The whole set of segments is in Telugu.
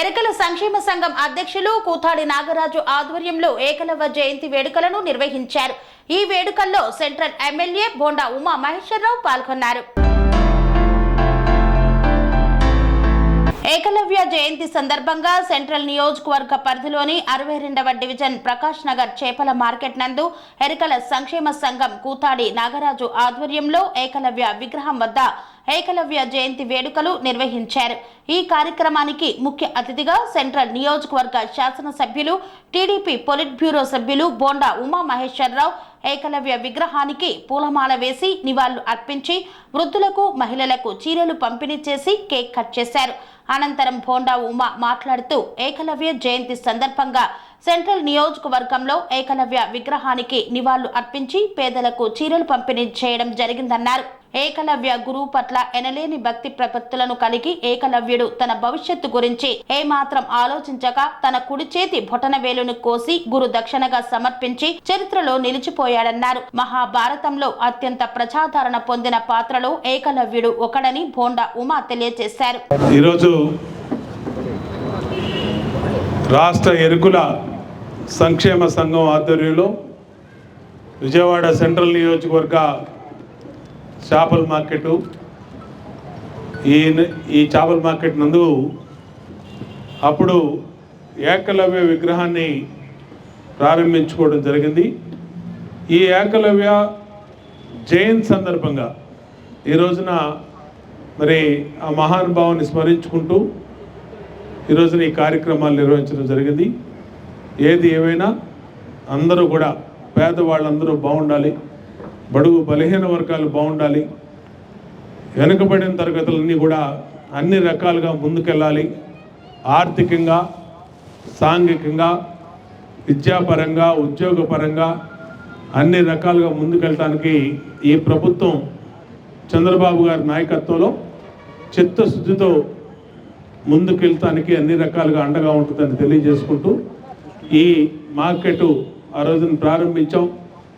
ఎరికల సంక్షేమ సంఘం అధ్యక్షులు కూతాడి నాగరాజు ఆధ్వర్యంలో ఏకలవ్య జయంతి వేడుకలను నిర్వహించారు. ఈ వేడుకల్లో సెంట్రల్ ఎమ్మెల్యే బోండా ఉమా మహేశ్వరరావు పాల్గొన్నారు. ఏకలవ్య జయంతి సందర్భంగా సెంట్రల్ నియోజకవర్గ పరిధిలోని 62వ డివిజన్ ప్రకాష్ నగర్ చేపల మార్కెట్ నందు ఎరికల సంక్షేమ సంఘం కూతాడి నాగరాజు ఆధ్వర్యంలో ఏకలవ్య విగ్రహం వద్ద ఏకలవ్య జయంతి వేడుకలు నిర్వహించారు. ఈ కార్యక్రమానికి ముఖ్య అతిథిగా సెంట్రల్ నియోజకవర్గ శాసనసభ్యులు టీడీపీ పొలిట్ బ్యూరో సభ్యులు బోండా ఉమా మహేశ్వరరావు ఏకలవ్య విగ్రహానికి పూలమాల వేసి నివాళులు అర్పించి వృద్ధులకు మహిళలకు చీరలు పంపిణీ చేసి కేక్ కట్ చేశారు. అనంతరం బోండా ఉమా మాట్లాడుతూ ఏకలవ్య జయంతి సందర్భంగా సెంట్రల్ నియోజకవర్గంలో ఏకలవ్య విగ్రహానికి నివాళులు అర్పించి పేదలకు చీరలు పంపిణీ చేయడం జరిగిందన్నారు. ఏకలవ్య గురువు పట్ల ఎనలేని భక్తి ప్రపత్తులను కలిగి ఏకలవ్యుడు తన భవిష్యత్తు గురించి ఏమాత్రం ఆలోచించక తన కుడి చేతి బొటనవేలును కోసి గురు దక్షిణగా సమర్పించి చరిత్రలో నిలిచిపోయాడన్నారు. మహాభారతంలో అత్యంత ప్రజాదరణ పొందిన పాత్రలో ఏకలవ్యుడు ఒకడని బోండా ఉమా తెలియజేశారు. ఈరోజు రాష్ట్ర ఎరుకుల సంక్షేమ సంఘం ఆధ్వర్యంలో విజయవాడ సెంట్రల్ నియోజకవర్గ చేపల మార్కెట్ ఈ చేపల మార్కెట్ నందు అప్పుడు ఏకలవ్య విగ్రహాన్ని ప్రారంభించుకోవడం జరిగింది. ఈ ఏకలవ్య జయంతి సందర్భంగా ఈ రోజున మరి ఆ మహానుభావుని స్మరించుకుంటూ ఈ రోజున ఈ కార్యక్రమాలు నిర్వహించడం జరిగింది. ఏది ఏమైనా అందరూ కూడా పేదవాళ్ళందరూ బాగుండాలి, బడుగు బలహీన వర్గాలు బాగుండాలి, వెనుకబడిన తరగతులన్నీ కూడా అన్ని రకాలుగా ముందుకెళ్ళాలి. ఆర్థికంగా, సాంఘికంగా, విద్యాపరంగా, ఉద్యోగపరంగా అన్ని రకాలుగా ముందుకెళ్ళటానికి ఈ ప్రభుత్వం చంద్రబాబు గారి నాయకత్వంలో చిత్తశుద్ధితో ముందుకెళ్తానికి అన్ని రకాలుగా అండగా ఉంటుందని తెలియజేసుకుంటూ ఈ మార్కెట్ ఆ రోజున ప్రారంభించాం.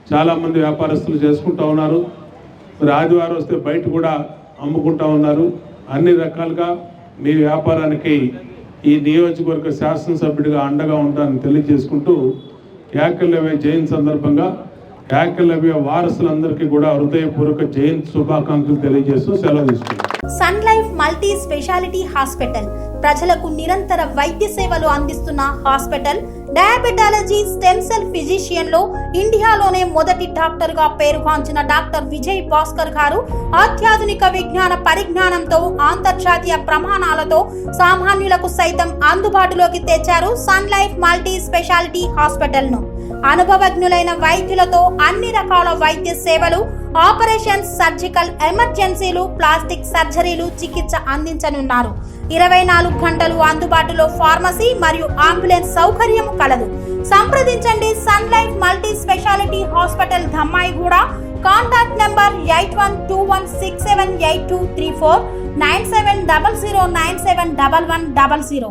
చాలామంది వ్యాపారస్తులు చేసుకుంటూ ఉన్నారు. మరి ఆదివారం వస్తే బయట కూడా అమ్ముకుంటూ ఉన్నారు. అన్ని రకాలుగా మీ వ్యాపారానికి ఈ నియోజకవర్గ శాసనసభ్యుడిగా అండగా ఉంటానని తెలియజేసుకుంటూ ఏకలవ్య జయంతి సందర్భంగా ఏకలవ్య వారసులందరికీ కూడా హృదయపూర్వక జయంతి శుభాకాంక్షలు తెలియజేస్తూ సెలవు తీసుకుంటాం. Sun Life multi speciality hospital ప్రజలకు నిరంతర వైద్య సేవలు అందిస్తున్న hospital. Diabetology, stem cell physician లో ఇండియాలోనే మొదటి డాక్టర్ గా పేరుగాంచిన డాక్టర్ విజయ్ భాస్కర్ గారు అత్యాధునిక విజ్ఞాన పరిజ్ఞానంతో అంతర్జాతీయ ప్రమాణాలతో సామాన్యులకు సైతం అందుబాటులోకి తెచ్చారు Sun Life multi speciality hospital ను. అనుభవజ్ఞులైన వైద్యులతో అన్ని రకాల వైద్య సేవలు, ఆపరేషన్స్, సర్జికల్ ఎమర్జెన్సీలు, ప్లాస్టిక్ సర్జరీలు, చికిత్స అందించనున్నారు. 24 గంటలు అందుబాటులో ఫార్మసీ మరియు అంబులెన్స్ సౌకర్యం కలదు. సంప్రదించండి Sun Life multi speciality hospital, Dammaiguda. Contact number 8121678234, 9700971100.